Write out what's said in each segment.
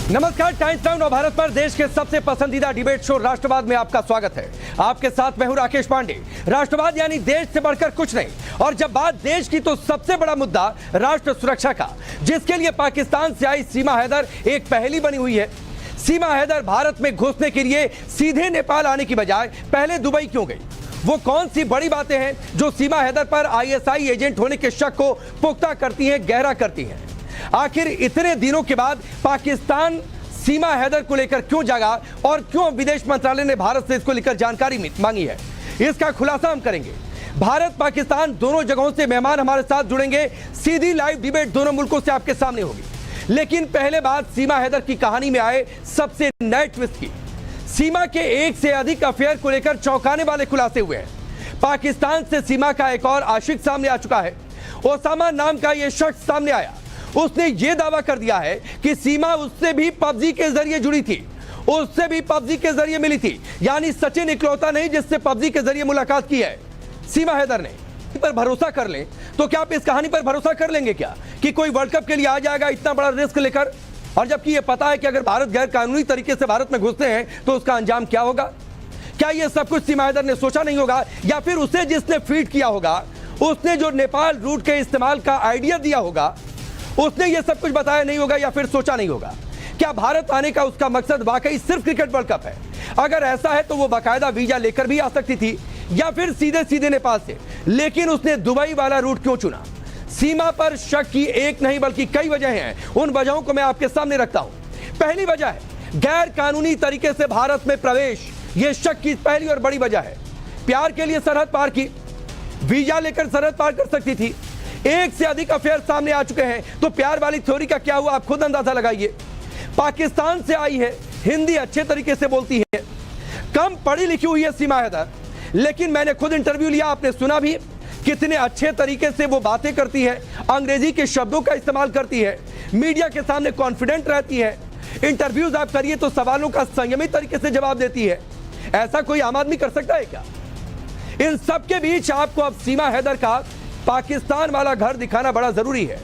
नमस्कार, times now नव भारत पर देश के सबसे पसंदीदा डिबेट शो राष्ट्रवाद में आपका स्वागत है। आपके साथ मैं हूं राकेश पांडे। राष्ट्रवाद यानी देश से बढ़कर कुछ नहीं, और जब बात देश की तो सबसे बड़ा मुद्दा राष्ट्र सुरक्षा का, जिसके लिए पाकिस्तान से आई सीमा हैदर एक पहेली बनी हुई है। सीमा हैदर भारत में घुसने के लिए सीधे नेपाल आने की बजाय पहले दुबई क्यों गई? वो कौन सी बड़ी बातें हैं जो सीमा हैदर पर आईएसआई एजेंट होने के शक को पुख्ता करती हैं, गहरा करती हैं? आखिर इतने दिनों के बाद पाकिस्तान सीमा हैदर को लेकर क्यों जागा और क्यों विदेश मंत्रालय ने भारत से इसको लेकर जानकारी मांगी है, इसका खुलासा हम करेंगे। भारत पाकिस्तान दोनों जगहों से मेहमान हमारे साथ जुड़ेंगे। सीधी लाइव डिबेट दोनों मुल्कों से आपके सामने होगी। लेकिन पहले बात सीमा हैदर की कहानी में आए सबसे नए ट्विस्ट की। सीमा के एक से अधिक अफेयर को लेकर चौंकाने वाले खुलासे हुए हैं। पाकिस्तान से सीमा का एक और आशिक सामने आ चुका है। ओसामा नाम का यह शख्स सामने आया। उसने यह दावा कर दिया है कि सीमा उससे भी पबजी के जरिए जुड़ी थी, उससे भी पबजी के जरिए मिली थी। यानी सचिन इकलौता नहीं जिससे पबजी के जरिए मुलाकात की है सीमा हैदर ने। पर भरोसा कर लें तो क्या आप इस कहानी पर भरोसा कर लेंगे क्या कि कोई वर्ल्ड कप के लिए आ जाएगा इतना बड़ा रिस्क लेकर? और जबकि यह पता है कि अगर भारत गैर कानूनी तरीके से भारत में घुसते हैं तो उसका अंजाम क्या होगा? क्या यह सब कुछ सीमा हैदर ने सोचा नहीं होगा, या फिर उसे जिसने फीड किया होगा, उसने जो नेपाल रूट के इस्तेमाल का आइडिया दिया होगा, उसने ये सब कुछ बताया नहीं होगा, या फिर सोचा नहीं होगा? क्या भारत आने का उसका मकसद वाकई सिर्फ क्रिकेट वर्ल्ड कप है? अगर ऐसा है तो वो बाकायदा वीजा लेकर भी आ सकती थी, या फिर सीधे सीधे नेपाल से। लेकिन उसने दुबई वाला रूट क्यों चुना? सीमा पर शक की एक नहीं बल्कि कई वजह हैं। उन वजहों को मैं आपके सामने रखता हूं। पहली वजह है गैर कानूनी तरीके से भारत में प्रवेश। यह शक की पहली और बड़ी वजह है। प्यार के लिए सरहद पार की, वीजा लेकर सरहद पार कर सकती थी। एक से अधिक अफेयर सामने आ चुके हैं, तो प्यार वाली थ्योरी का क्या हुआ आप खुद अंदाजा लगाइए। पाकिस्तान से आई है, हिंदी अच्छे तरीके से बोलती है, कम पढ़ी लिखी हुई है सीमा हैदर, लेकिन मैंने खुद इंटरव्यू लिया, आपने सुना भी कितने अच्छे तरीके से वो बातें करती है, अंग्रेजी के शब्दों का इस्तेमाल करती है, मीडिया के सामने कॉन्फिडेंट रहती है। इंटरव्यूज आप करिए तो सवालों का संयमित तरीके से जवाब देती है। ऐसा कोई आम आदमी कर सकता है क्या? इन सबके बीच आपको अब सीमा हैदर का पाकिस्तान वाला घर दिखाना बड़ा जरूरी है।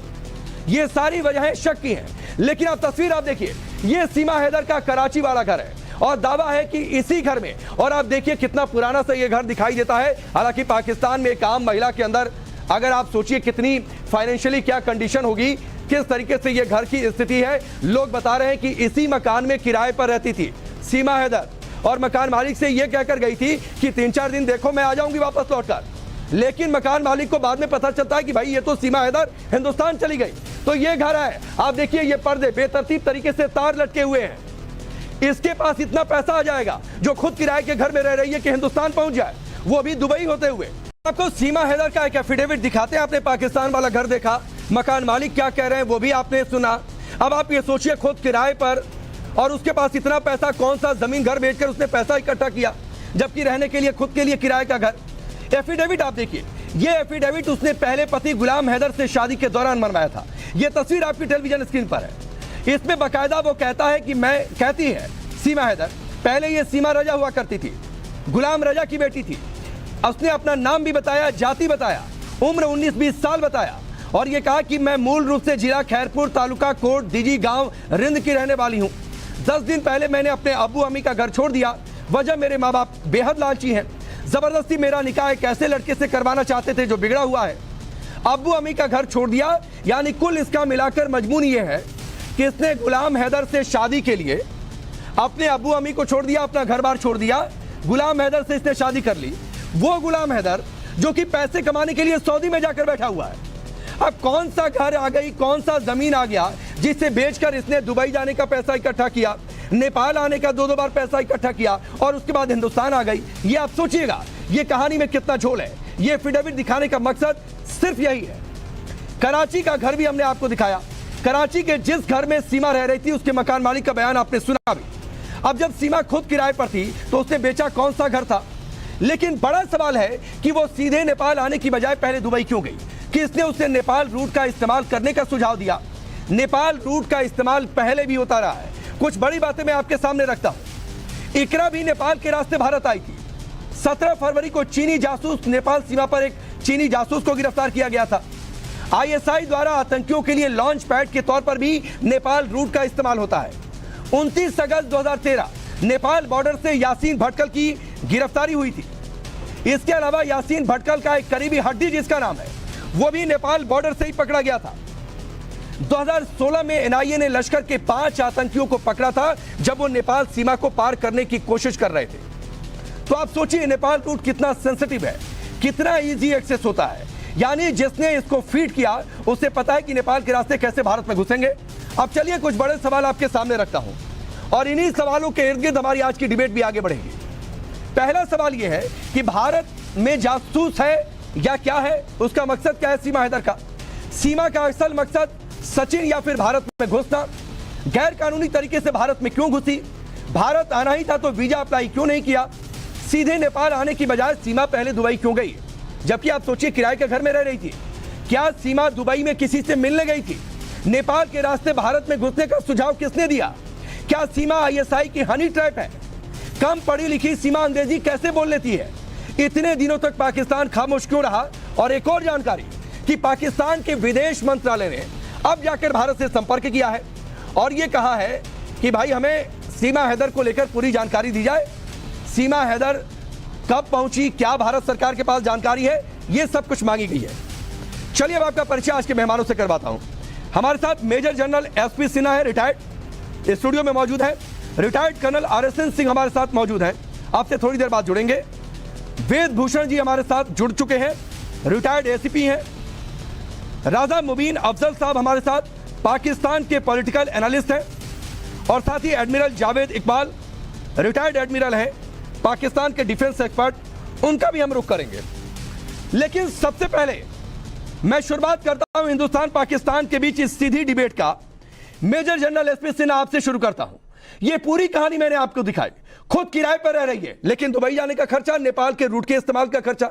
ये सारी वजहें शक की हैं, लेकिन अब तस्वीर आप देखिए, ये सीमा हैदर का कराची वाला घर है और दावा है कि इसी घर में, और आप देखिए कितना पुराना सा ये घर दिखाई देता है। हालांकि पाकिस्तान में एक आम महिला के अंदर अगर आप सोचिए कितनी फाइनेंशियली क्या कंडीशन होगी, किस तरीके से ये घर की स्थिति है। लोग बता रहे हैं कि इसी मकान में किराए पर रहती थी सीमा हैदर, और मकान मालिक से ये कहकर गई थी कि 3-4 दिन देखो मैं आ जाऊंगी वापस लौटकर। लेकिन मकान मालिक को बाद में पता चलता है कि भाई ये तो सीमा हैदर हिंदुस्तान चली गई। तो ये घर है, आप देखिए ये पर्दे बेतरतीब तरीके से तार लटके हुए हैं। इसके पास इतना पैसा आ जाएगा जो खुद किराए के घर में रह रही है कि हिंदुस्तान पहुंच जाए, वो भी दुबई होते हुए। आपको सीमा हैदर का एक एफिडेविट दिखाते हैं। आपने पाकिस्तान वाला घर देखा, मकान मालिक क्या कह रहे हैं वो भी आपने सुना। अब आप ये सोचिए खुद किराए पर, और उसके पास इतना पैसा, कौन सा जमीन घर बेचकर उसने पैसा इकट्ठा किया, जबकि रहने के लिए खुद के लिए किराए का घर। एफिडेविट आप देखिए, ये एफिडेविट उसने पहले पति गुलाम हैदर से शादी के दौरान बनवाया था। ये तस्वीर आपकी टेलीविजन स्क्रीन पर है। इसमें बाकायदा वो कहता है कि कहती है सीमा हैदर, पहले ये सीमा रजा हुआ करती थी, गुलाम रजा की बेटी थी। उसने अपना नाम भी बताया, जाति बताया, उम्र 19-20 साल बताया, और ये कहा कि मैं मूल रूप से जिला खैरपुर, तालुका कोट दिजी गांव रिंद की रहने वाली हूँ। 10 दिन पहले मैंने अपने अब्बू अम्मी का घर छोड़ दिया। वजह मेरे माँ बाप बेहद लालची हैं, जबरदस्ती मेरा निकाह एक ऐसे लड़के से करवाना चाहते थे जो बिगड़ा हुआ है। अब्बू अम्मी का घर छोड़ दिया, यानी कुल इसका मिलाकर मजमून ये है कि इसने गुलाम हैदर से शादी के लिए अपने अब्बू अम्मी को छोड़ दिया, अपना घर बार छोड़ दिया, गुलाम हैदर से इसने शादी कर ली। वो गुलाम हैदर जो कि पैसे कमाने के लिए सऊदी में जाकर बैठा हुआ है। अब कौन सा घर आ गई, कौन सा जमीन आ गया जिसे बेचकर इसने दुबई जाने का पैसा इकट्ठा किया, नेपाल आने का 2-2 बार पैसा इकट्ठा किया, और उसके बाद हिंदुस्तान आ गई। ये आप सोचिएगा ये कहानी में कितना झोल है। ये एफिडेविट दिखाने का मकसद सिर्फ यही है। कराची का घर भी हमने आपको दिखाया। कराची के जिस घर में सीमा रह रही थी उसके मकान मालिक का बयान आपने सुना भी। अब जब सीमा खुद किराए पर थी तो उसने बेचा कौन सा घर था? लेकिन बड़ा सवाल है कि वो सीधे नेपाल आने की बजाय पहले दुबई क्यों गई? किसने उसे नेपाल रूट का इस्तेमाल करने का सुझाव दिया? नेपाल रूट का इस्तेमाल पहले भी होता रहा है। कुछ बड़ी बातें मैं आपके सामने रखता हूं। इकरा भी नेपाल के रास्ते भारत आई थी। 17 फरवरी को चीनी जासूस, नेपाल सीमा पर एक चीनी जासूस को गिरफ्तार किया गया था। आईएसआई द्वारा आतंकियों के लिए लॉन्च पैड के तौर पर भी नेपाल रूट का इस्तेमाल होता है। 29 अगस्त 2013 नेपाल बॉर्डर से यासीन भटकल की गिरफ्तारी हुई थी। इसके अलावा यासीन भटकल का एक करीबी हड्डी जिसका नाम है, वो भी नेपाल बॉर्डर से ही पकड़ा गया था। 2016 में एनआईए ने लश्कर के 5 आतंकियों को पकड़ा था जब वो नेपाल सीमा को पार करने की कोशिश कर रहे थे। तो आप सोचिए नेपाल रूट कितना सेंसिटिव है, कितना इजी एक्सेस होता है। यानी जिसने इसको फीड किया उसे पता है कि नेपाल के रास्ते कैसे भारत में घुसेंगे। अब चलिए कुछ बड़े सवाल आपके सामने रखता हूं और इन्हीं सवालों के इर्द गिर्द हमारी आज की डिबेट भी आगे बढ़ेगी। पहला सवाल यह है कि भारत में जासूस है या क्या है, उसका मकसद क्या है सीमा हैदर का? सीमा का असल मकसद सचिन या फिर भारत में घुसना? गैर कानूनी तरीके से भारत में क्यों घुसी? भारत आना ही था तो वीजा अप्लाई क्यों नहीं किया? सीधे नेपाल आने की बजाय सीमा पहले दुबई क्यों गई? जबकि आप सोचिए किराए के घर में रह रही थी। क्या सीमा दुबई में किसी से मिलने गई थी? नेपाल के रास्ते भारत में घुसने का सुझाव किसने दिया? क्या सीमा आईएसआई की हनी ट्रैप है? कम पढ़ी लिखी सीमा अंग्रेजी कैसे बोल लेती है? इतने दिनों तक पाकिस्तान खामोश क्यों रहा? और एक और जानकारी कि पाकिस्तान के विदेश मंत्रालय ने अब जाकर भारत से संपर्क किया है और यह कहा है कि भाई हमें सीमा हैदर को लेकर पूरी जानकारी दी जाए। सीमा हैदर कब पहुंची, क्या भारत सरकार के पास जानकारी है, यह सब कुछ मांगी गई है। चलिए अब आपका परिचय आज के मेहमानों से करवाता हूं। हमारे साथ मेजर जनरल एसपी सिन्हा है, रिटायर्ड, स्टूडियो में मौजूद है। रिटायर्ड कर्नल आरएसएन सिंह हमारे साथ मौजूद हैं, आपसे थोड़ी देर बाद जुड़ेंगे। वेद भूषण जी हमारे साथ जुड़ चुके हैं, रिटायर्ड एसीपी हैं। राजा मुबीन अफजल साहब हमारे साथ पाकिस्तान के पॉलिटिकल एनालिस्ट हैं और साथ ही admiral Javed Iqbal retired admiral हैं, पाकिस्तान के डिफेंस एक्सपर्ट, उनका भी हम रुख करेंगे। लेकिन सबसे पहले मैं शुरुआत करता हूं हिंदुस्तान पाकिस्तान के बीच इस सीधी डिबेट का। मेजर जनरल एसपी सिन्हा आपसे शुरू करता हूं। यह पूरी कहानी मैंने आपको दिखाई, खुद किराए पर रह रही है लेकिन दुबई जाने का खर्चा, नेपाल के रूट के इस्तेमाल का खर्चा,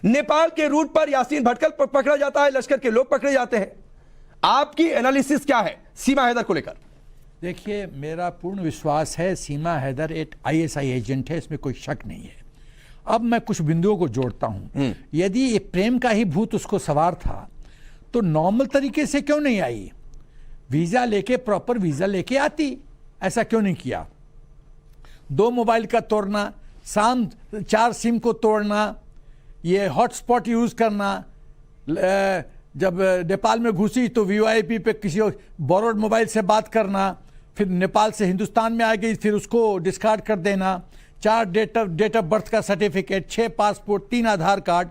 नेपाल के रूट पर यासीन भटकल पकड़ा जाता है, लश्कर के लोग पकड़े जाते हैं। आपकी एनालिसिस क्या है सीमा हैदर को लेकर? देखिए, मेरा पूर्ण विश्वास है सीमा हैदर एक आईएसआई एजेंट है, इसमें कोई शक नहीं है। अब मैं कुछ बिंदुओं को जोड़ता हूं। यदि ये प्रेम का ही भूत उसको सवार था तो नॉर्मल तरीके से क्यों नहीं आई? वीजा लेके, प्रॉपर वीजा लेके आती, ऐसा क्यों नहीं किया? 2 मोबाइल का तोड़ना, 4 सिम को तोड़ना, ये हॉटस्पॉट यूज करना, जब नेपाल में घुसी तो वीआईपी पे किसी बोरोड मोबाइल से बात करना, फिर नेपाल से हिंदुस्तान में आ गई, फिर उसको डिस्कार्ड कर देना, 4 डेट ऑफ बर्थ का सर्टिफिकेट, 6 पासपोर्ट, 3 आधार कार्ड।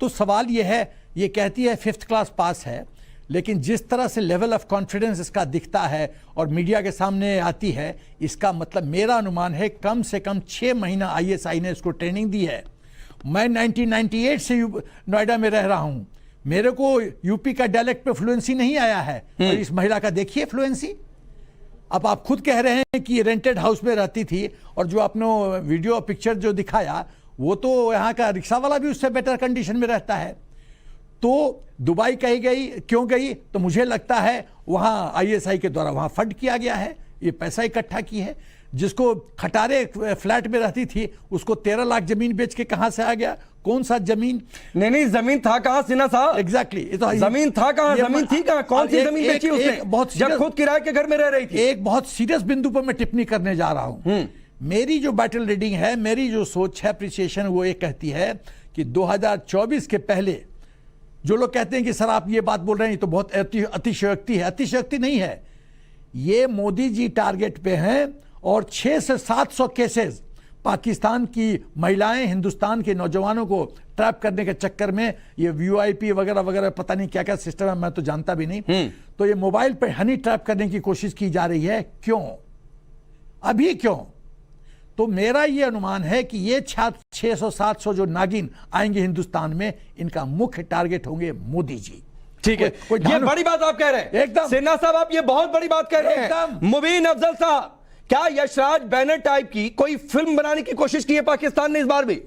तो सवाल यह है, ये कहती है 5th क्लास पास है, लेकिन जिस तरह से लेवल ऑफ कॉन्फिडेंस इसका दिखता है और मीडिया के सामने आती है, इसका मतलब मेरा अनुमान है कम से कम 6 महीना आईएसआई ने इसको ट्रेनिंग दी है। मैं 1998 से नोएडा में रह रहा हूं, मेरे को यूपी का डायलेक्ट पे फ्लुएंसी नहीं आया है, और इस महिला का देखिए फ्लुएंसी। अब आप खुद कह रहे हैं कि रेंटेड हाउस में रहती थी, और जो आपने वीडियो पिक्चर जो दिखाया वो तो यहाँ का रिक्शा वाला भी उससे बेटर कंडीशन में रहता है। तो दुबई कही गई, क्यों गई? तो मुझे लगता है वहाँ आईएसआई के द्वारा वहाँ फंड किया गया है, ये पैसा इकट्ठा की है। जिसको खटारे फ्लैट में रहती थी उसको 13 लाख जमीन बेच के कहां से आ गया? कौन सा जमीन? नहीं, जमीन था कहां सिन्हा साहब? एग्जैक्टली, जमीन था कहां, जमीन थी कहां, कौन सी जमीन बेची उसने जब खुद किराए के घर में रह रही थी? एक बहुत सीरियस बिंदु पर मैं टिप्पणी करने जा रहा हूं। मेरी जो बैटल रीडिंग है, मेरी जो सोच है, अप्रिसिएशन, वो ये कहती है कि 2024 के पहले जो लोग कहते हैं कि सर आप ये बात बोल रहे हैं तो बहुत अतिशयोक्ति है, अतिशयोक्ति नहीं है। ये मोदी जी टारगेट पे हैं और 600 से 700 केसेस पाकिस्तान की महिलाएं हिंदुस्तान के नौजवानों को ट्रैप करने के चक्कर में, ये वीआईपी वगैरह वगैरह पता नहीं क्या क्या सिस्टम है, मैं तो जानता भी नहीं। तो ये मोबाइल पे हनी ट्रैप करने की कोशिश की जा रही है। क्यों? अभी क्यों? तो मेरा ये अनुमान है कि ये 600-700 जो नागिन आएंगे हिंदुस्तान में, इनका मुख्य टारगेट होंगे मोदी जी। ठीक है, ये बड़ी बात आप कह रहे हैं एकदम। सिन्हा साहब आप ये बहुत बड़ी बात कह रहे हैं। मुबीन अफजल साहब, क्या यशराज बैनर टाइप की कोई फिल्म बनाने की कोशिश की है पाकिस्तान ने इस बार भी?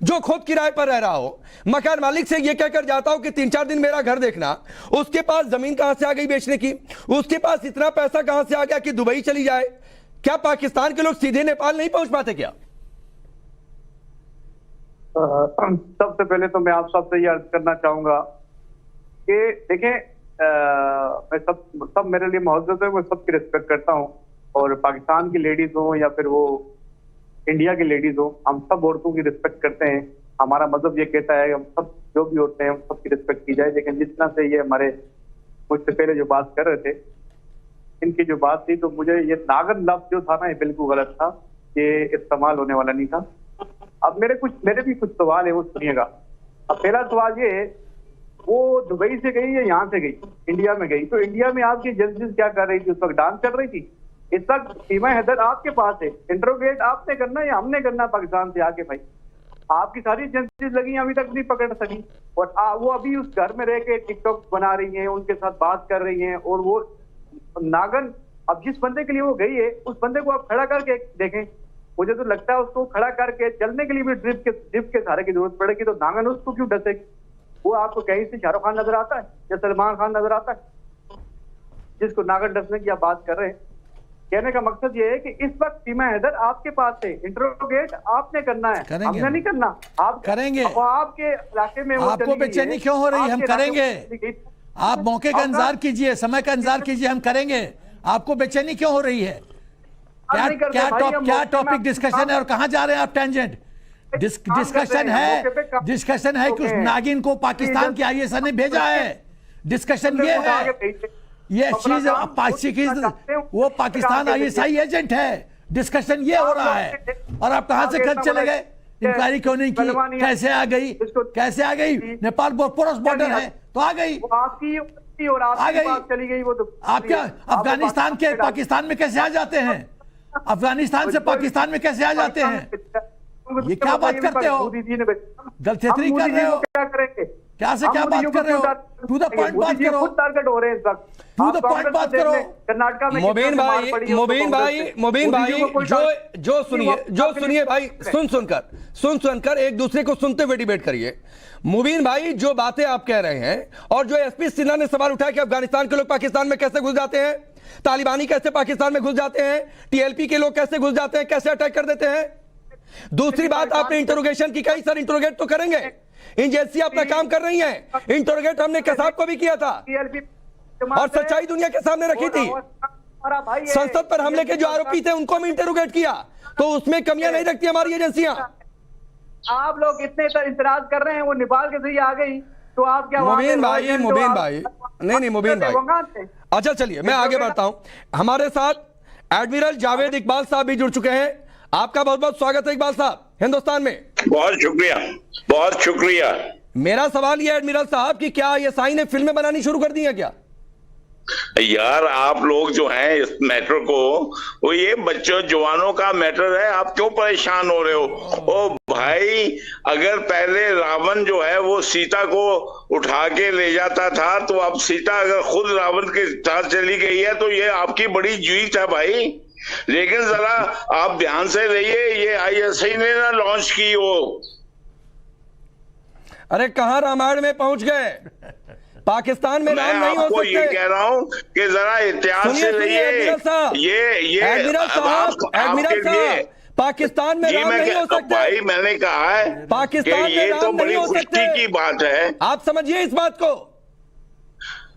जो खुद किराए पर रह रहा हो, मकान मालिक से ये कहकर जाता हो कि 3-4 दिन मेरा घर देखना, उसके पास जमीन कहां से आ गई बेचने की? उसके पास इतना पैसा कहां से आ गया कि दुबई चली जाए? क्या पाकिस्तान के लोग सीधे नेपाल नहीं पहुंच पाते क्या? सबसे पहले तो मैं आप सबसे ये अर्ज करना चाहूंगा कि देखें, मैं सब मेरे लिए मौजूद है, मैं सबकी रिस्पेक्ट करता हूं और पाकिस्तान की लेडीज हो या फिर वो इंडिया की लेडीज हो, हम सब औरतों की रिस्पेक्ट करते हैं। हमारा मजहब ये कहता है हम सब जो भी होते हैं हम सबकी रिस्पेक्ट की जाए। लेकिन जिस तरह से ये हमारे मुझसे पहले जो बात कर रहे थे, इनकी जो बात थी, तो मुझे ये नागन लफ्ज जो था ना, ये बिल्कुल गलत था, ये इस्तेमाल होने वाला नहीं था। अब मेरे भी कुछ सवाल है, वो सुनिएगा। अब पहला सवाल ये है, वो दुबई से गई या यहाँ से गई, इंडिया में गई, तो इंडिया में आपकी एजेंसीज क्या कर रही थी? उस वक्त डांस कर रही थी। इस वक्त सीमा हैदर आपके पास है, इंट्रोगेट आपने करना या हमने करना पाकिस्तान से आके? भाई आपकी सारी एजेंसीज लगी, अभी तक नहीं पकड़ सकी, और वो अभी उस घर में रह के टिकटॉक बना रही हैं, उनके साथ बात कर रही हैं। और वो नागन, अब जिस बंदे के लिए वो गई है, उस बंदे को आप खड़ा करके देखें। मुझे तो लगता है उसको खड़ा करके चलने के लिए भी ड्रिप के सहारे की जरूरत पड़ेगी। तो नागन उसको क्यों डसेगी? वो आपको कहीं से शाहरुख खान नजर आता है या सलमान खान नजर आता है जिसको नागन डसने की आप बात कर रहे हैं? कहने का मकसद ये है कि इस वक्त सीमा हैदर आपके पास है, इंट्रोगेट आपने करना है, हमने नहीं करना। आप करेंगे। आपके इलाके में आपको बेचैनी क्यों हो रही है? हम करेंगे। आप मौके का इंतजार कीजिए, समय का इंतजार कीजिए, हम करेंगे। आपको बेचैनी क्यों हो रही है? क्या टॉपिक डिस्कशन है और कहां जा रहे हैं आप? टेंजेंट डिस्कशन है कि उस नागिन को पाकिस्तान की आईएसआई ने भेजा है। डिस्कशन ये है, ये चीज वो पाकिस्तान आईएसआई एजेंट है। डिस्कशन ये हो रहा है और आप कहां से खत चले गए? इंक्वायरी क्यों नहीं की? कैसे आ गई? कैसे आ गई? नेपाल पोरस बॉर्डर है तो आ गई, आ गई, चली गई। वो तो आप क्या अफगानिस्तान के पाकिस्तान में कैसे आ जाते हैं? अफगानिस्तान से पाकिस्तान में कैसे आ जाते हैं? ये क्या बात करते हो? गलतफहमी कर रहे हो? क्या करेंगे? क्या से क्या बात कर रहे हो? टू द पॉइंट बात करो। टारगेट हो रहे हैं इस वक्त। टू द पॉइंट बात करो। कर्नाटका में मुबीन भाई जो सुनिए भाई, सुनकर एक दूसरे को सुनते हुए डिबेट करिए। मुबीन भाई, जो बातें आप कह रहे हैं और जो एसपी सिन्हा ने सवाल उठाया कि अफगानिस्तान के लोग पाकिस्तान में कैसे घुस जाते हैं, तालिबानी कैसे पाकिस्तान में घुस जाते हैं, टीएलपी के लोग कैसे घुस जाते हैं, कैसे अटैक कर देते हैं। दूसरी बात, आपने इंटरोगेशन की कही। सर, इंटरोगेट तो करेंगे, एजेंसी अपना काम कर रही है। इंटरोगेट हमने कसाब को भी किया था और सच्चाई दुनिया के सामने रखी थी। संसद पर हमले के जो आरोपी थे उनको भी इंटरोगेट किया, तो उसमें कमियां नहीं रखती हमारी एजेंसियां। आप लोग इतने इंतराज कर रहे हैं, वो नेपाल के जरिए आ गई, तो आप क्या? मुबीन भाई नहीं मुबीन भाई, अच्छा चलिए मैं आगे बढ़ता हूं। हमारे साथ एडमिरल जावेद इकबाल साहब भी जुड़ चुके हैं। आपका बहुत बहुत स्वागत है इकबाल साहब हिंदुस्तान में। बहुत शुक्रिया, बहुत शुक्रिया। मेरा सवाल यह एडमिरल साहब कि क्या आईएसआई ने फिल्में बनानी शुरू कर दी है क्या? यार आप लोग जो हैं इस मैटर को, वो ये बच्चों जवानों का मैटर है, आप क्यों परेशान हो रहे हो? ओ भाई, अगर पहले रावण जो है वो सीता को उठा के ले जाता था, तो अब सीता अगर खुद रावण के साथ चली गई है तो ये आपकी बड़ी जीत है भाई। लेकिन जरा आप ध्यान से रहिए, ये आईएसआई ने ना लॉन्च की वो। अरे कहां रामायण में पहुंच गए? पाकिस्तान में राम नहीं हो सकते। ये कह रहा हूं कि जरा इतिहास से रहिए। ये एडमिरल साहब, पाकिस्तान में राम नहीं हो सकते। भाई मैंने कहा है पाकिस्तान में ये राम तो बड़ी नहीं हो खुशी सकते की बात है। आप समझिए इस बात को।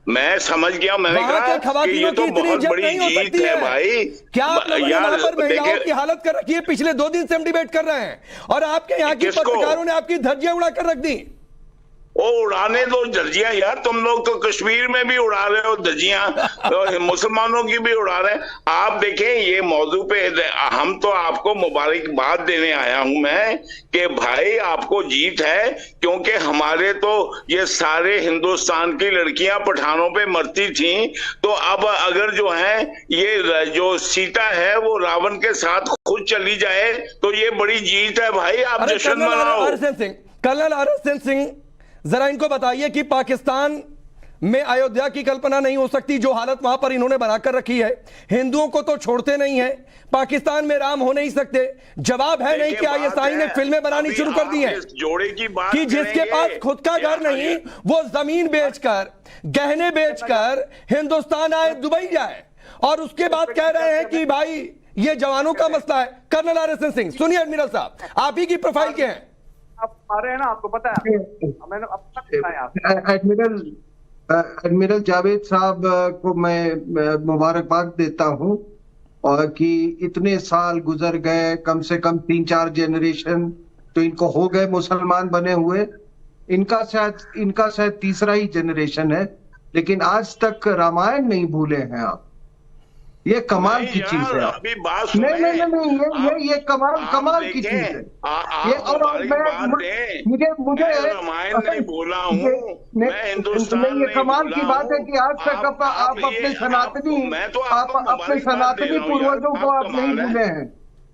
मैं समझ गया, मैंने कहा कि ये तो बहुत बड़ी जीत है भाई। क्या आप लोगों ने वहां पर महिलाओं की हालत कर रखी है? पिछले 2 दिन से हम डिबेट कर रहे हैं और आपके यहाँ की पत्रकारों ने आपकी धज्जियां उड़ा कर रख दी। वो उड़ाने दो धज्जियां यार, तुम लोग तो कश्मीर में भी उड़ा रहे हो धज्जियां, मुसलमानों की भी उड़ा रहे हैं। आप देखें ये मौजू पे हम तो आपको मुबारकबाद देने आया हूं मैं कि भाई आपको जीत है, क्योंकि हमारे तो ये सारे हिंदुस्तान की लड़कियां पठानों पे मरती थी, तो अब अगर जो है ये जो सीता है वो रावण के साथ खुद चली जाए तो ये बड़ी जीत है भाई। आप जश्न मनाओ। कर्नल RSN सिंह, जरा इनको बताइए कि पाकिस्तान में अयोध्या की कल्पना नहीं हो सकती, जो हालत वहां पर इन्होंने बनाकर रखी है। हिंदुओं को तो छोड़ते नहीं है, पाकिस्तान में राम हो नहीं सकते। जवाब है नहीं कि आईएसआई ने फिल्में बनानी शुरू कर दी हैं जोड़े की बात कि जिसके पास खुद का घर नहीं वो जमीन बेचकर, गहने बेचकर हिंदुस्तान आए, दुबई जाए, और उसके बाद कह रहे हैं कि भाई ये जवानों का मसला है। कर्नल RSN सिंह, सुनिए एडमिरल साहब, आप ही की प्रोफाइल क्या है? आप आ रहे हैं ना, आपको पता है। मैंने एडमिरल जावेद साहब को मैं मुबारकबाद देता हूं और कि इतने साल गुजर गए, कम से कम 3-4 जनरेशन तो इनको हो गए मुसलमान बने हुए। इनका शायद तीसरा ही जनरेशन है, लेकिन आज तक रामायण नहीं भूले हैं आप। ये कमाल की चीज है। अभी बात नहीं, ये कमाल की चीज है ये। और मुझे रामायण नहीं बोला हूँ, मैं हिंदुस्तान ये कमाल की बात है कि आज तक आप अपने सनातनी पूर्वजों को आप नहीं भूले हैं।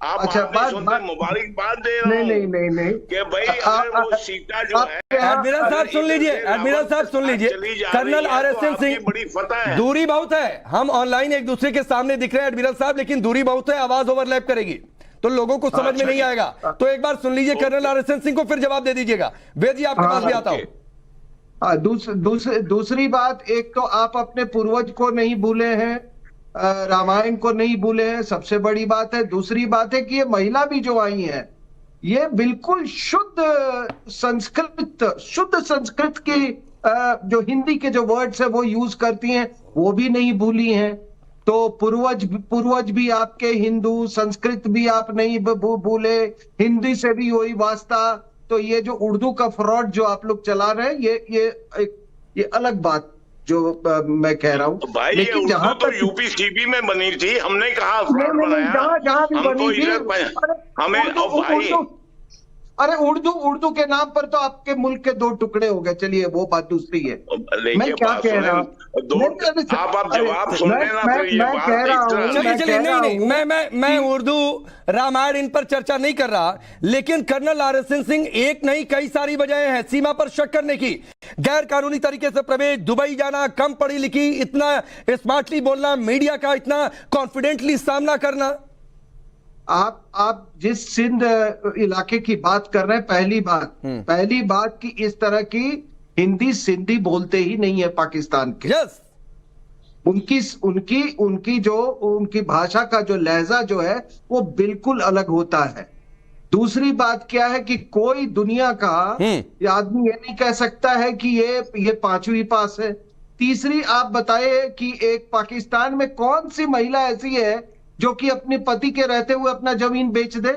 आप अच्छा, बात मुबारकबाद दे रहा हूँ नहीं कि भाई अगर वो सीटा जो है। एडमिरल साहब सुन लीजिए, एडमिरल साहब सुन लीजिए, कर्नल RSN सिंह, बड़ी फतह है। दूरी बहुत है, हम ऑनलाइन एक दूसरे के सामने दिख रहे हैं एडमिरल साहब, लेकिन दूरी बहुत है, आवाज ओवरलैप करेगी तो लोगों को समझ में नहीं आएगा। तो एक बार सुन लीजिए कर्नल RSN सिंह को, फिर जवाब दे दीजिएगा। वेद जी आपके पास भी आता हूं। दूसरी बात, एक तो आप अपने पूर्वज को नहीं भूले हैं, रामायण को नहीं भूले हैं, सबसे बड़ी बात है। दूसरी बात है कि ये महिला भी जो आई है, ये बिल्कुल शुद्ध संस्कृत की जो हिंदी के जो वर्ड्स है वो यूज करती हैं, वो भी नहीं भूली हैं। तो पूर्वज भी आपके हिंदू, संस्कृत भी आप नहीं भूले, हिंदी से भी वही वास्ता। तो ये जो उर्दू का फ्रॉड जो आप लोग चला रहे हैं, ये अलग बात जो मैं कह रहा हूँ। भाई लेकिन जहां तो यूपीसीबी में बनी थी, हमने कहा जहां भी बनी थी, हमें भाई अरे उर्दू के नाम पर तो आपके मुल्क के 2 टुकड़े हो गए। चलिए वो बात दूसरी है। मैं क्या कह रहा हूँ, आप जवाब सुन लेना। मैं कह रहा हूँ, चलिए नहीं, मैं उर्दू रामायण इन पर चर्चा नहीं कर रहा, लेकिन कर्नल RSN सिंह, एक नहीं कई सारी वजहें हैं सीमा पर शक करने की। गैर कानूनी तरीके से प्रवेश, दुबई जाना, कम पढ़ी लिखी, इतना स्मार्टली बोलना, मीडिया का इतना कॉन्फिडेंटली सामना करना। आप जिस सिंध इलाके की बात कर रहे हैं, पहली बात कि इस तरह की हिंदी सिंधी बोलते ही नहीं है पाकिस्तान के। यस, उनकी भाषा का जो लहजा जो है वो बिल्कुल अलग होता है। दूसरी बात क्या है कि कोई दुनिया का आदमी ये नहीं कह सकता है कि ये 5वीं पास है। तीसरी, आप बताइए कि एक पाकिस्तान में कौन सी महिला ऐसी है जो कि अपने पति के रहते हुए अपना जमीन बेच दे?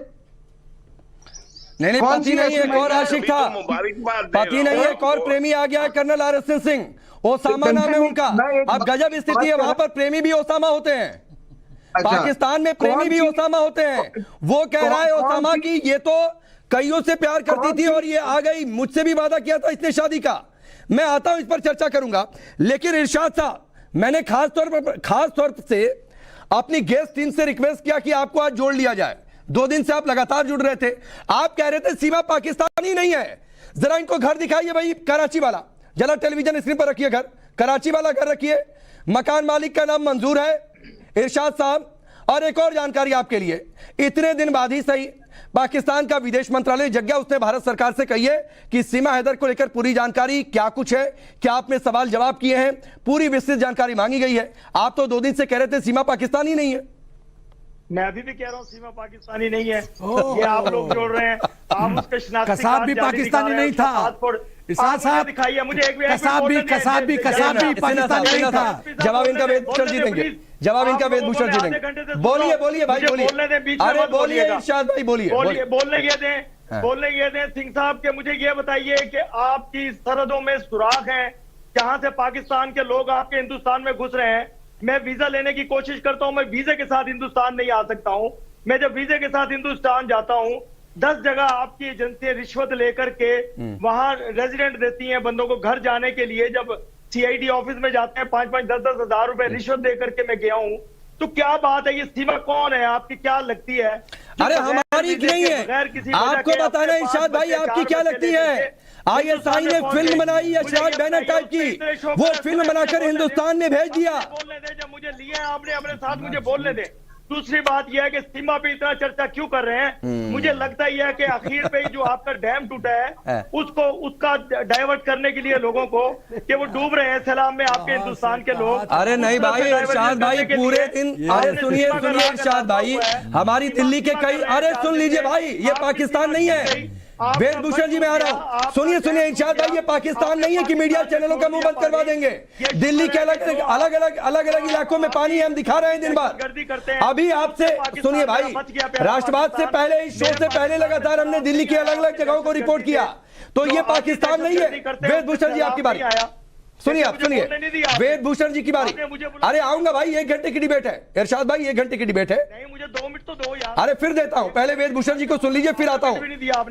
नहीं, पति नहीं है, एक और आशिक था। पति नहीं है, एक और प्रेमी आ गया है कर्नल RSN सिंह। ओसामा नाम है उनका। अब गजब स्थिति है, वहां पर प्रेमी भी ओसामा होते हैं। पाकिस्तान में प्रेमी भी ओसामा होते हैं। वो कह रहा है ओसामा की ये तो कईयों से प्यार करती थी और ये आ गई, मुझसे भी वादा किया था इसने शादी का। मैं आता हूं, इस पर चर्चा करूंगा। लेकिन इरशाद साहब, मैंने खास तौर से अपनी गेस्ट टीम से रिक्वेस्ट किया कि आपको आज जोड़ लिया जाए। 2 दिन से आप लगातार जुड़ रहे थे। आप कह रहे थे सीमा पाकिस्तानी नहीं है। जरा इनको घर दिखाइए भाई, कराची वाला, जरा टेलीविजन स्क्रीन पर रखिए घर, कराची वाला घर रखिए। मकान मालिक का नाम मंजूर है, इरशाद साहब। और एक और जानकारी आपके लिए, इतने दिन बाद ही सही, पाकिस्तान का विदेश मंत्रालय जग गया, उसने भारत सरकार से कही है कि सीमा हैदर को लेकर पूरी जानकारी क्या कुछ है, क्या आपने सवाल जवाब किए हैं, पूरी विस्तृत जानकारी मांगी गई है। आप तो 2 दिन से कह रहे थे सीमा पाकिस्तानी नहीं है। मैं अभी भी कह रहा हूँ सीमा पाकिस्तानी नहीं है। ये आप लोग जोड़ रहे हैं, आप उसके शनाख्ती कसाब भी पाकिस्तानी नहीं था। इरशाद साहब दिखाइए मुझे, कसाब भी पाकिस्तानी नहीं था। जवाब इनका वेदभूषण जी देंगे, जवाब इनका वेदभूषण जी देंगे। बोलिए भाई, बोलिए। अरे बोलिए इरशाद भाई, बोलिए। बोलने ये दें सिंह साहब के। मुझे ये बताइए कि आपकी सरहदों में सुराख हैं जहां से पाकिस्तान के लोग आपके हिंदुस्तान में घुस रहे हैं। मैं वीजा लेने की कोशिश करता हूं, मैं वीजे के साथ हिंदुस्तान नहीं आ सकता हूं। मैं जब वीजे के साथ हिंदुस्तान जाता हूं, 10 जगह आपकी एजेंसियां रिश्वत लेकर के वहां रेजिडेंट देती हैं बंदों को घर जाने के लिए। जब CID ऑफिस में जाते हैं 5-5, 10-10 हजार रुपए रिश्वत दे करके मैं गया हूं। तो क्या बात है, ये सीमा कौन है आपकी, क्या लगती है? अरे हमारी नहीं है, आपको बताना है इरशाद भाई, आपकी क्या लगती है? ISI ने फिल्म बनाई इरशाद बैनर टाइप की, वो फिल्म बनाकर हिंदुस्तान में भेज दिया। बोलने दे, जब मुझे लिए आपने अपने साथ, मुझे बोलने दे। दूसरी बात यह है कि सीमा पे इतना चर्चा क्यों कर रहे हैं? मुझे लगता ही है कि आखिर पे जो आपका डैम टूटा है उसका डाइवर्ट करने के लिए लोगों को, कि वो डूब रहे हैं सैलाब में आपके हिंदुस्तान के लोग। अरे नहीं भाई इरशाद भाई, पूरे दिन, अरे सुनिए इरशाद भाई, हमारी दिल्ली के कई, अरे सुन लीजिए भाई, ये पाकिस्तान नहीं है, आपका वेदभूषण जी मैं आ रहा हूं, सुनिए सुनिए इरशाद भाई, ये पाकिस्तान नहीं है कि मीडिया चैनलों का मुंह बंद करवा देंगे। दिल्ली के अलग अलग इलाकों में पानी हम दिखा रहे हैं दिन भर। अभी आपसे सुनिए भाई, राष्ट्रवाद से पहले, इस शो से पहले लगातार हमने दिल्ली की अलग अलग जगहों को रिपोर्ट किया, तो ये पाकिस्तान नहीं है। वेदभूषण जी आपकी बारी, सुनिए आप सुनिए, वेदभूषण जी की बारी। अरे आऊंगा भाई, 1 घंटे की डिबेट है इरशाद भाई, 1 घंटे की डिबेट है। नहीं, मुझे 2 मिनट तो दो यार। अरे फिर देता हूं, पहले वेदभूषण जी को सुन लीजिए फिर आता हूं।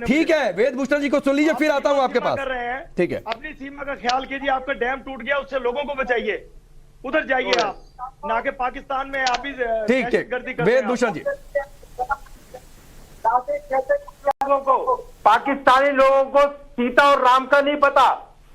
ठीक है, वेदभूषण जी को सुन लीजिए फिर आता हूं आपके पास। ठीक है, अपनी सीमा का ख्याल कीजिए, आपका डैम टूट गया, उससे लोगों को बचाइए, उधर जाइए आप, ना कि पाकिस्तान में आप ही ठीक ठीक। वेदभूषण जी, पाकिस्तानी लोगों को सीता और राम का नहीं पता,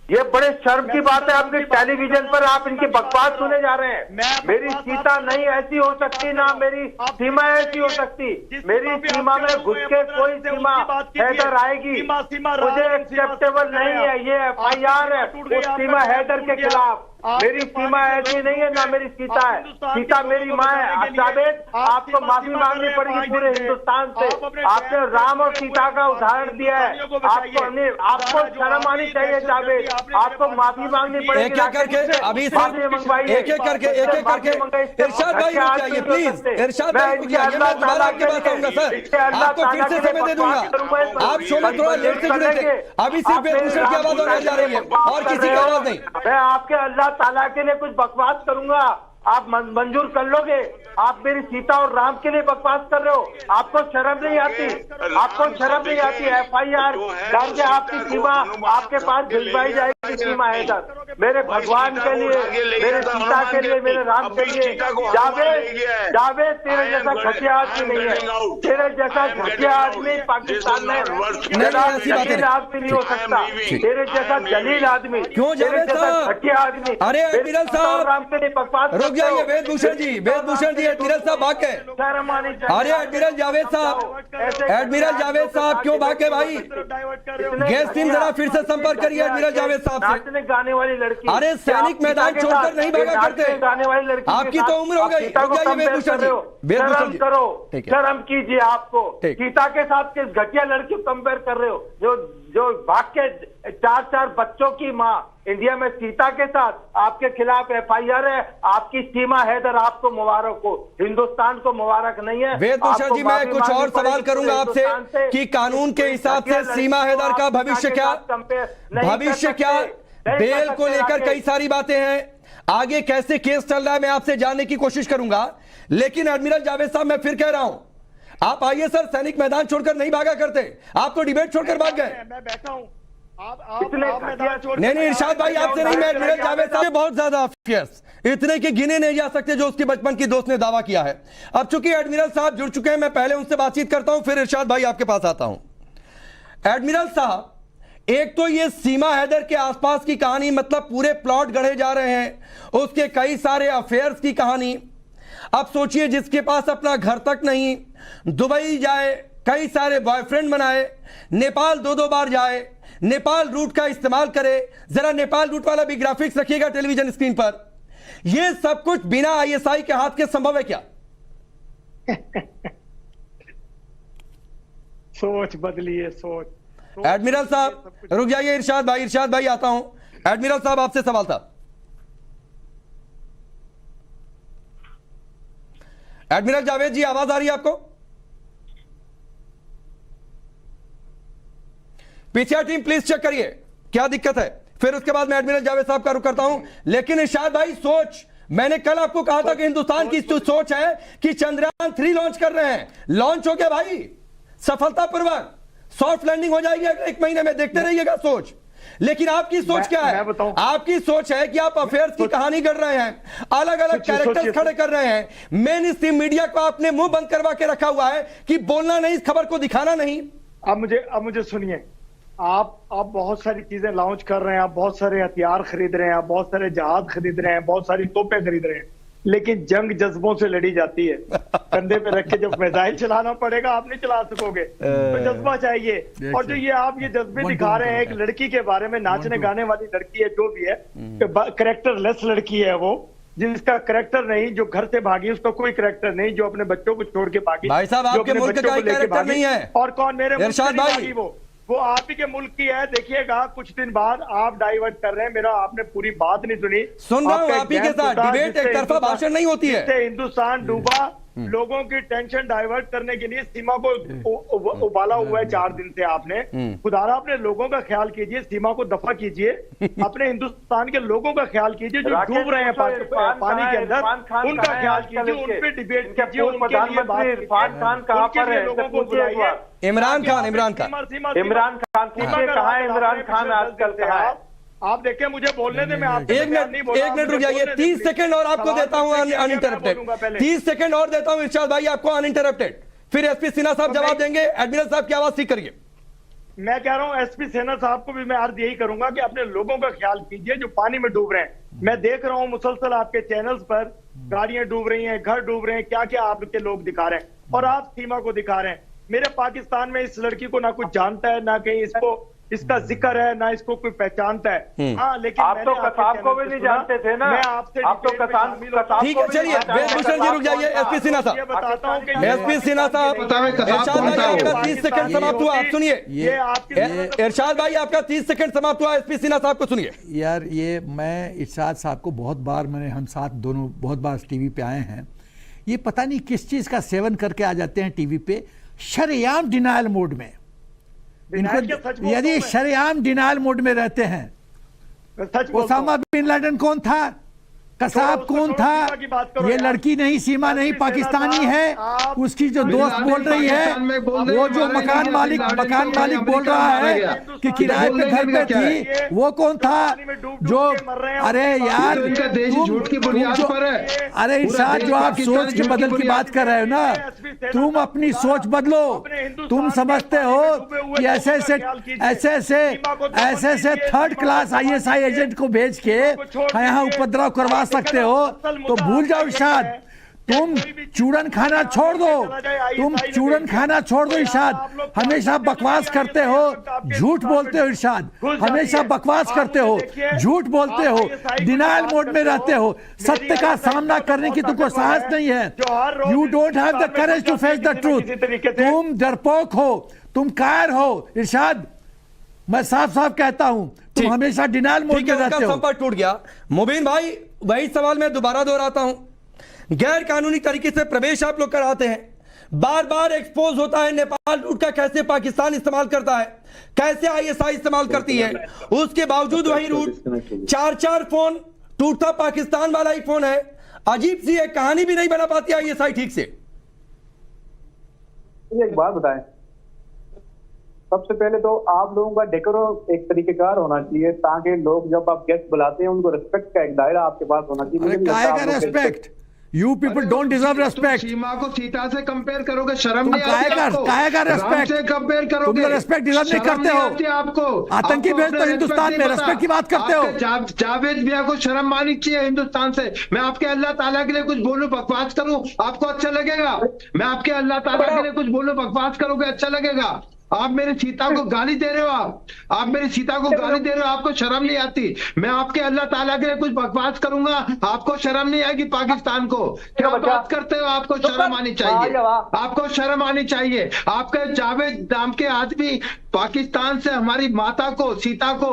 ये बड़े शर्म की बात है। आपके टेलीविजन पर आप इनकी बकवास सुने जा रहे हैं। मेरी सीता नहीं ऐसी हो सकती, ना मेरी सीमा ऐसी हो सकती। मेरी सीमा में घुस के कोई सीमा हैदर आएगी, मुझे एक्सेप्टेबल नहीं है। ये FIR है उस सीमा हैदर के खिलाफ। मेरी सीमा ऐसी नहीं है, ना मेरी सीता है। सीता मेरी माँ है। जावेद, आपको माफी मांगनी पड़ेगी पूरे हिंदुस्तान से। आपने राम और सीता का उदाहरण दिया है, आपको शर्म आनी चाहिए जावेद, आपको माफी मांगनी पड़ेगी। एक एक करके अभी एक एक करके इरशाद भाई रुक जाइए प्लीज, इरशाद भाई रुक जाइए, मैं दोबारा आपके पास आऊंगा सर, आपको फिर से समय दे दूंगा। आप शो में थोड़ा लेट से जुड़े थे, अभी सिर्फ वेदभूषण की आवाज होने जा रही है और किसी की आवाज नहीं। मैं आपके अल्लाह ताला के लिए कुछ बकवास करूंगा, आप मंजूर कर लोगे? आप मेरी सीता और राम के लिए बकवास कर रहे हो, आपको शर्म नहीं आती? आपको शर्म नहीं आती? FIR डाल के आपकी सीमा आपके पास भिजवाई जाएगी, सीमा है इधर। मेरे भगवान के लिए, मेरे सीता के लिए, मेरे राम के लिए। जावेद तेरे जैसा घटिया आदमी नहीं है, तेरे जैसा घटिया आदमी पाकिस्तान में जलील आदमी नहीं हो सकता। तेरे जैसा जलील आदमी, क्यों तेरे जैसा साहब? घटिया आदमी। अरे एडमिरल साहब, राम के लिए बकवास रुक जाइए वेदभूषण जी, वेदभूषण जी, एडमिरल साहब भागे। अरे एडमिरल जावेद साहब, एडमिरल जावेद साहब क्यों भागे भाई? गैस टीम जरा फिर से संपर्क करिए एडमिरल जावेद साहब से। गाने वाली लड़की, अरे सैनिक मैदान छोड़कर नहीं भागा करते, गाने वाली लड़की, आपकी तो उम्र हो गई। रुक जाइए वेदभूषण जी, वेदभूषण जी करो, ठीक है, शर्म कीजिए। आपको सीता के साथ किस घटिया लड़की को कंपेयर कर रहे हो, जो भाग के 4 बच्चों की माँ इंडिया में सीता के साथ? आपके खिलाफ FIR है, आपकी सीमा हैदर, आपको मुबारक हो, हिंदुस्तान को मुबारक नहीं है। वेदभूषण जी, मैं कुछ और सवाल करूंगा आपसे कि कानून के हिसाब से सीमा हैदर का भविष्य क्या, भविष्य क्या? बेल को लेकर कई सारी बातें हैं, आगे कैसे केस चल रहा है मैं आपसे जानने की कोशिश करूंगा। लेकिन एडमिरल जावेद साहब, मैं फिर कह रहा हूं, आप आइए सर, सैनिक मैदान छोड़कर नहीं भागा करते, आप तो डिबेट छोड़कर भाग गए। मैं बैठा हूं, नहीं इरशाद भाई आपसे नहीं, मैं एडमिरल जावेद साहब बहुत ज्यादा अफियर्स, इतने के गिने नहीं जा सकते जो उसकी बचपन की दोस्त ने दावा किया है। अब चूंकि एडमिरल साहब जुड़ चुके हैं, मैं पहले उनसे बातचीत करता हूं, फिर इरशाद भाई आपके पास आता हूं। एडमिरल साहब, एक तो ये सीमा हैदर के आसपास की कहानी, मतलब पूरे प्लॉट गढ़े जा रहे हैं, उसके कई सारे अफेयर्स की कहानी। अब सोचिए, जिसके पास अपना घर तक नहीं, दुबई जाए, कई सारे बॉयफ्रेंड बनाए, नेपाल 2-2 बार जाए, नेपाल रूट का इस्तेमाल करे। जरा नेपाल रूट वाला भी ग्राफिक्स रखिएगा टेलीविजन स्क्रीन पर। यह सब कुछ बिना ISI के हाथ के संभव है क्या? सोच बदली है, सोच। एडमिरल साहब रुक जाइए, इरशाद भाई आता हूं। एडमिरल साहब आपसे सवाल था। एडमिरल जावेद जी, आवाज आ रही है आपको? पीछे टीम प्लीज चेक करिए क्या दिक्कत है, फिर उसके बाद मैं एडमिरल जावेद साहब का रुख करता हूं। लेकिन इरशाद भाई, सोच, मैंने कल आपको कहा था कि हिंदुस्तान की सोच है कि चंद्रयान 3 लॉन्च कर रहे हैं, लॉन्च हो गया भाई सफलतापूर्वक, सॉफ्ट लैंडिंग हो जाएगी अगले 1 महीने में, देखते रहिएगा सोच। लेकिन आपकी सोच क्या है? आपकी सोच है कि आप अफेयर्स की कहानी गढ़ रहे हैं, अलग अलग कैरेक्टर्स खड़े कर रहे हैं, मेन स्ट्रीम मीडिया को आपने मुंह बंद करवा के रखा हुआ है कि बोलना नहीं, इस खबर को दिखाना नहीं। अब मुझे सुनिए, आप बहुत सारी चीजें लॉन्च कर रहे हैं, आप बहुत सारे हथियार खरीद रहे हैं, आप बहुत सारे जहाज खरीद रहे हैं, बहुत सारी तोपें खरीद रहे हैं, लेकिन जंग जज्बों से लड़ी जाती है। कंधे पे रख के जब मिसाइल चलाना पड़ेगा, आप नहीं चला सकोगे, तो जज्बा चाहिए। और जो ये आप ये जज्बे दिखा रहे हैं, एक लड़की के बारे में, नाचने गाने वाली लड़की है, जो भी है, करेक्टर लेस लड़की है वो, जिसका करेक्टर नहीं, जो घर से भागी, उसका कोई करेक्टर नहीं, जो अपने बच्चों को छोड़ के भागी। भाई साहब, आपके मुल्क का कैरेक्टर नहीं है। और कौन? मेरे इरशाद भाई, वो आप ही के मुल्क की है। देखिएगा कुछ दिन बाद आप डाइवर्ट कर रहे हैं, मेरा आपने पूरी बात नहीं सुनी। सुन रहा हूं आपका आप ही के एक साथ, बयान डिबेट एक तरफा भाषण नहीं होती है। जिससे हिंदुस्तान डूबा, लोगों की टेंशन डाइवर्ट करने के लिए सीमा को उबाला हुआ है 4 दिन से आपने। खुदारा अपने लोगों का ख्याल कीजिए, सीमा को दफा कीजिए, अपने हिंदुस्तान के लोगों का ख्याल कीजिए जो डूब रहे हैं पानी के अंदर, उनका ख्याल कीजिए, उन पे डिबेट कीजिए, उनके लिए बात कीजिए, उनके लिए लोगों को बुलाइए। इमरान खान इमरान खान पूछिए कहाँ है इमरान खान आजकल, कहाँ है? आप देखिए मुझे बोलने दे, मैं आपसे एक मिनट रुक जाइए, 30 सेकंड और आपको देता हूं अनइंटरप्टेड, 30 सेकंड और देता हूं इरशाद भाई आपको अनइंटरप्टेड, फिर एसपी सिन्हा साहब जवाब देंगे। एडमिरल साहब की आवाज ठीक करिए। मैं कह रहा हूं एसपी सिन्हा साहब को भी मैं अर्ज यही करूंगा कि अपने लोगों का ख्याल कीजिए जो पानी में डूब रहे हैं। मैं देख रहा हूं मुसलसल आपके चैनल्स पर गाड़ियां डूब रही हैं, घर डूब रहे हैं, क्या क्या आपके लोग दिखा रहे हैं और आप सीमा को दिखा रहे हैं। मेरे पाकिस्तान में इस लड़की को ना कुछ जानता है, ना कहीं इसको इसका जिक्र है, ना इसको कोई पहचानता है। हाँ, लेकिन आप तो कसाब को भी नहीं जानते थे ना, मैं आपसे आप तो कसाब ठीक है, चलिए वेदभूषण जी रुक जाइए। एसपी सिन्हा साहब, बताता हूँ कि एसपी सिन्हा साहब, इरशाद भाई आपका 30 सेकंड समाप्त हुआ, आप सुनिए। ये आपकी इरशाद भाई आपका 30 सेकंड समाप्त हुआ, एसपी सिन्हा साहब को सुनिए। यार ये मैं इरशाद साहब को बहुत बार, मैंने हम साथ दोनों बहुत बार टीवी पे आए हैं, ये पता नहीं किस चीज़ का सेवन करके आ जाते हैं टीवी पे, शरेआम डिनायल मोड में। इनको यदि शरेआम डिनायल मोड में रहते हैं, ओसामा बिन लादेन कौन था, कसाब कौन था, ये लड़की नहीं, सीमा नहीं, पाकिस्तानी है। उसकी जो दोस्त बोल रही है, वो जो मकान मालिक बोल रहा है कि किराए पे घर पे थी, वो कौन था जो, अरे यार झूठ की बुनियाद पर है। अरे इरशाद जो आप सोच के बदल की बात कर रहे हो ना, तुम अपनी सोच बदलो। तुम समझते हो कि ऐसे थर्ड क्लास ISI एजेंट को भेज के यहाँ उपद्रव करवा सकते हो, तो भूल जाओ इरशाद, तुम चूरन खाना छोड़ दो, तुम चूरन खाना छोड़ दो इरशाद। हमेशा बकवास करते हो, झूठ बोलते हो इरशाद, हमेशा बकवास करते हो, झूठ बोलते हो, डिनायल मोड में रहते हो, सत्य का सामना करने की तुमको साहस नहीं है। You don't have the courage to face the truth. तुम डरपोक हो, तुम कायर हो इरशाद, मैं साफ साफ कहता हूं, तुम हमेशा डिनायल मोड में रहते हो। संपर्क टूट गया। मुबीन भाई वही सवाल मैं दोबारा दोहराता हूं, गैर कानूनी तरीके से प्रवेश आप लोग कराते हैं, बार बार एक्सपोज होता है नेपाल रूट का कैसे पाकिस्तान इस्तेमाल करता है, कैसे ISI इस्तेमाल करती है, उसके बावजूद वही रूट 4 फोन टूटता पाकिस्तान वाला ही फोन है। अजीब सी एक कहानी भी नहीं बना पाती ISI ठीक से। एक बात बताएं, सबसे पहले तो आप लोगों का डेकोरो एक तरीकेकार होना चाहिए, ताकि लोग जब आप गेस्ट बुलाते हैं उनको रिस्पेक्ट का एक दायरा आपके पास होना चाहिए। Respect, you people don't deserve respect. Seema को सीता से कंपेयर करोगे, शर्म नहीं आती आपको? काहेगा रेस्पेक्ट से कंपेयर करोगे? तुम रेस्पेक्ट डिजर्व नहीं करते हो, आपको आतंकी भेज तो हिंदुस्तान में रेस्पेक्ट की बात करते हो। जावेद मियां को शर्म आनी चाहिए हिंदुस्तान से। मैं आपके अल्लाह ताला के लिए कुछ बोलूं, बकवास करूं, आपको अच्छा लगेगा? मैं आपके अल्लाह ताला के लिए कुछ बोलूं, बकवास करोगे, अच्छा लगेगा? आप मेरे सीता को गाली दे रहे हो, आप मेरी सीता को गाली दे रहे हो, आपको शर्म नहीं आती? मैं आपके अल्लाह ताला के लिए कुछ बकवास करूंगा, आपको शर्म नहीं आएगी? पाकिस्तान को क्या बात करते हो? आपको शर्म आनी चाहिए, आपको शर्म आनी चाहिए। आपके जावेद नाम के आदमी पाकिस्तान से हमारी माता को, सीता को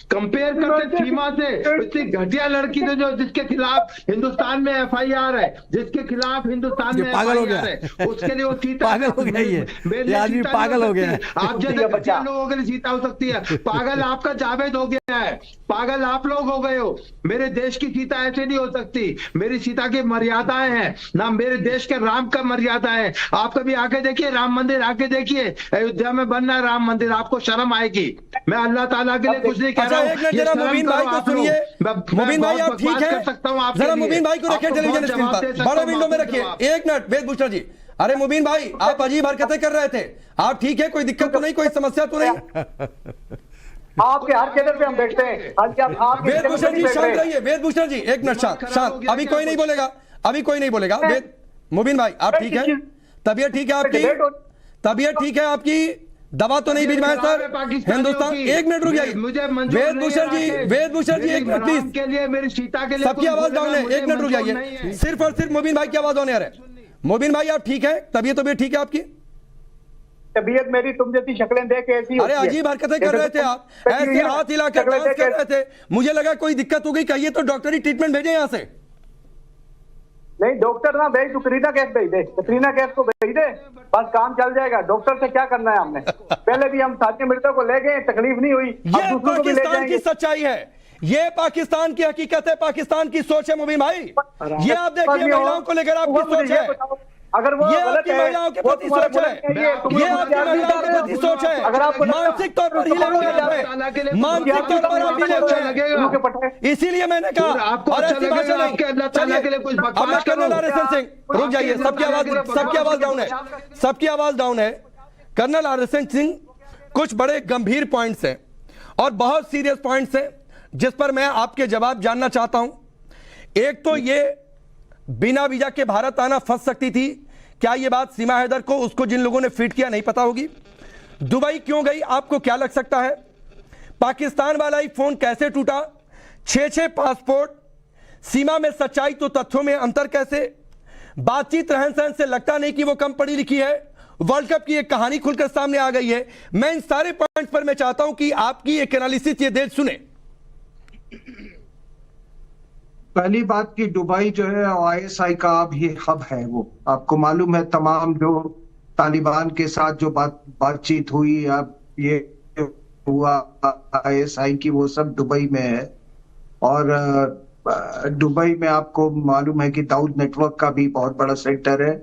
कंपेयर करते सीमा से। इतनी घटिया लड़की तो जो जिसके खिलाफ हिंदुस्तान में FIR है, जिसके खिलाफ हिंदुस्तान में पागल हो गया है, उसके लिए वो सीता पागल हो गया। ये आदमी पागल हो गया है। आप जैसे घटिया लोगों के लिए सीता हो सकती है, पागल आपका जावेद हो गया है, पागल आप लोग हो गए हो। मेरे देश की सीता ऐसे नहीं हो सकती। मेरी सीता की मर्यादाएं हैं ना, मेरे देश के राम का मर्यादा है। आप कभी आके देखिए राम मंदिर, आके देखिए अयोध्या में बनना राम मंदिर, आपको शर्म आएगी। मैं अल्लाह ताला के लिए कुछ नहीं कह रहा हूँ। एक मिनट जरा मुबीन भाई को सुनिए। मुबीन भाई आप ठीक है? जरा मुबीन भाई को रखिए टेलीविजन स्क्रीन पर, बड़े विंडो में रखिए। एक मिनट वेदभूषण जी। अरे मुबीन भाई आप अजीब हरकतें कर रहे थे, आप ठीक है? कोई दिक्कत तो नहीं, कोई समस्या तो नहीं? आपके हर चैनल पे हम बैठते हैं। वेदभूषण जी शांत रहिए, वेदभूषण जी एक मिनट शांत। अभी कोई नहीं बोलेगा, अभी कोई नहीं बोलेगा। मुबीन भाई आप ठीक है? तबीयत ठीक है आपकी? तबीयत ठीक है आपकी? दवा तो नहीं भिजवाए सर हिंदुस्तान? एक मिनट रुक जाइए वेदभूषण जी, वेदभूषण जी एक मिनट प्लीज, के लिए मेरी सीता के लिए सबकी आवाज डाउन है। एक मिनट रुक जाइए, सिर्फ और सिर्फ मुबीन भाई की आवाज ऑन एयर है। मुबीन भाई आप ठीक है? तबीयत ठीक है आपकी? तबीयत मेरी तुम जैसी शक्लें देख के ऐसी अरे होती है। अजीब हरकतें कर रहे थे आप, ऐसे हाथ हिलाकर शक्लें डांस देख कर के- रहे थे, मुझे लगा कोई दिक्कत हो गई, कहिए तो डॉक्टरी ट्रीटमेंट भेजे यहाँ से। नहीं डॉक्टर ना भेज, तू करीना कैफ भेज दे, करीना कैफ को भेज दे, बस काम चल जाएगा। डॉक्टर से क्या करना है हमने? पहले भी हम साथी मृतकों को ले गए, तकलीफ नहीं हुई, अब ये दूसरों को भी ले पाकिस्तान की जाएंगे। सच्चाई है, ये पाकिस्तान की हकीकत है, पाकिस्तान की सोच है मुबीन भाई। ये आप देखिए महिलाओं को लेकर आपकी सोच है, अगर वो ये गलत आपकी है, महिलाओं के वो प्रति तुम्हारे सोच है, मुल्क के लिए, तुम ये लोग आपकी मुझे महिलाओं के प्रति सोच है, अगर आपको मानसिक तौर पर हिले हुए हैं, मानसिक तौर पर आप हिले हुए हैं, इसीलिए मैंने कहा। आपको और अच्छा ऐसी लगेगा भाषा नहीं। आपके अल्लाह ताला के लिए कुछ अब बकवास मैं कर्नल करो। आरएसएन सिंह, रुक जाइए, सबकी आवाज डाउन है, सबकी आवाज डाउन है। कर्नल आरएसएन सिंह, कुछ बड़े गंभीर पॉइंट्स हैं और बहुत सीरियस पॉइंट्स हैं जिस पर मैं आपके जवाब जानना चाहता हूं। एक तो ये बिना वीजा के भारत आना फंस सकती थी, क्या ये बात सीमा हैदर को, उसको जिन लोगों ने फीड किया, नहीं पता होगी? दुबई क्यों गई, आपको क्या लग सकता है? पाकिस्तान वाला ही फोन कैसे टूटा? 6 पासपोर्ट, सीमा में सच्चाई तो तथ्यों में अंतर कैसे? बातचीत रहन सहन से लगता नहीं कि वो कम पढ़ी लिखी है। वर्ल्ड कप की एक कहानी खुलकर सामने आ गई है। मैं इन सारे पॉइंट्स पर मैं चाहता हूं कि आपकी एक एनालिसिस ये देश सुने। पहली बात की दुबई जो है आईएसआई का अब ये हब है। वो आपको मालूम है, तमाम जो तालिबान के साथ जो बातचीत हुई, अब ये हुआ आईएसआई की, वो सब दुबई में है। और दुबई में आपको मालूम है कि दाऊद नेटवर्क का भी बहुत बड़ा सेंटर है,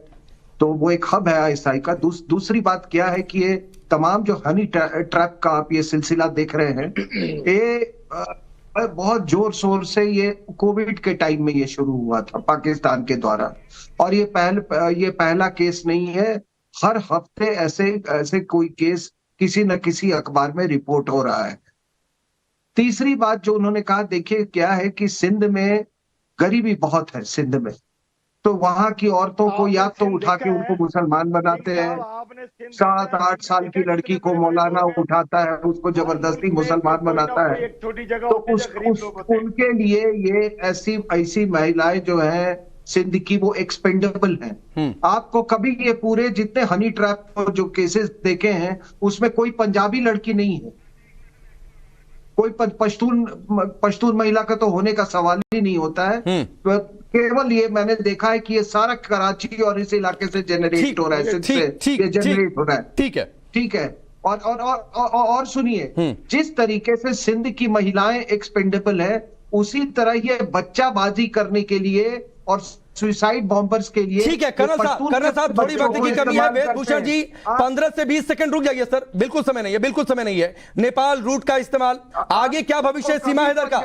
तो वो एक हब है आईएसआई का। दूसरी बात क्या है कि ये तमाम जो हनी ट्रैप का आप ये सिलसिला देख रहे हैं, ये बहुत जोर शोर से ये कोविड के टाइम में ये शुरू हुआ था पाकिस्तान के द्वारा। और ये पहला केस नहीं है, हर हफ्ते ऐसे कोई केस किसी न किसी अखबार में रिपोर्ट हो रहा है। तीसरी बात जो उन्होंने कहा, देखिए क्या है कि सिंध में गरीबी बहुत है, सिंध में तो वहां की औरतों को या तो उठा के उनको मुसलमान बनाते हैं, 7-8 साल की लड़की को मौलाना उठाता है, उसको जबरदस्ती मुसलमान बनाता है। तो उनके लिए ये ऐसी महिलाएं जो है सिंध की, वो एक्सपेंडेबल हैं। आपको कभी ये पूरे जितने हनी ट्रैप जो केसेस देखे हैं उसमें कोई पंजाबी लड़की नहीं है, कोई पश्तून महिला का तो होने का सवाल ही नहीं होता है। तो केवल ये मैंने देखा है कि ये सारा कराची और इस इलाके से जनरेट हो रहा है, ये जनरेट हो रहा है। ठीक है। और सुनिए, जिस तरीके से सिंध की महिलाएं एक्सपेंडेबल है, उसी तरह ये बच्चाबाजी करने के लिए और सुसाइड बॉम्बर्स के लिए। ठीक है कर्नल साहब, थोड़ी वक्त की कमी है। वेदभूषण जी 15 से 20 सेकंड रुक जाइए सर, बिल्कुल समय नहीं है। नेपाल रूट का इस्तेमाल, आगे क्या भविष्य है सीमा हैदर का?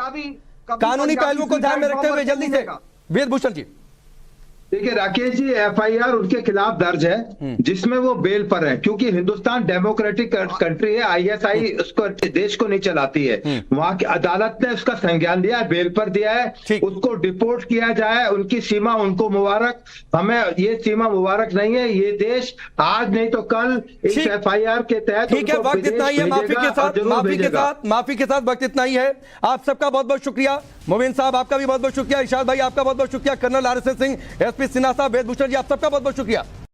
कानूनी पहलुओं को ध्यान में रखते हुए जल्दी से वेदभूषण जी। देखिए राकेश जी, एफआईआर उनके खिलाफ दर्ज है जिसमें वो बेल पर है, क्योंकि हिंदुस्तान डेमोक्रेटिक कंट्री है, आईएसआई उसको देश को नहीं चलाती है। वहां की अदालत ने उसका संज्ञान लिया है, बेल पर दिया है, उसको डिपोर्ट किया जाए। उनकी सीमा उनको मुबारक, हमें ये सीमा मुबारक नहीं है। ये देश आज नहीं तो कल इस एफआईआर के तहत ठीक है, वक्त इतना ही है। माफी के साथ वक्त इतना ही है। आप सबका बहुत बहुत शुक्रिया। मोबिन साहब आपका भी बहुत बहुत शुक्रिया। इरशाद भाई आपका बहुत बहुत शुक्रिया। Colonel RSN Singh, SP Sinha साहब, वेदभूषण जी, आप सबका बहुत बहुत शुक्रिया।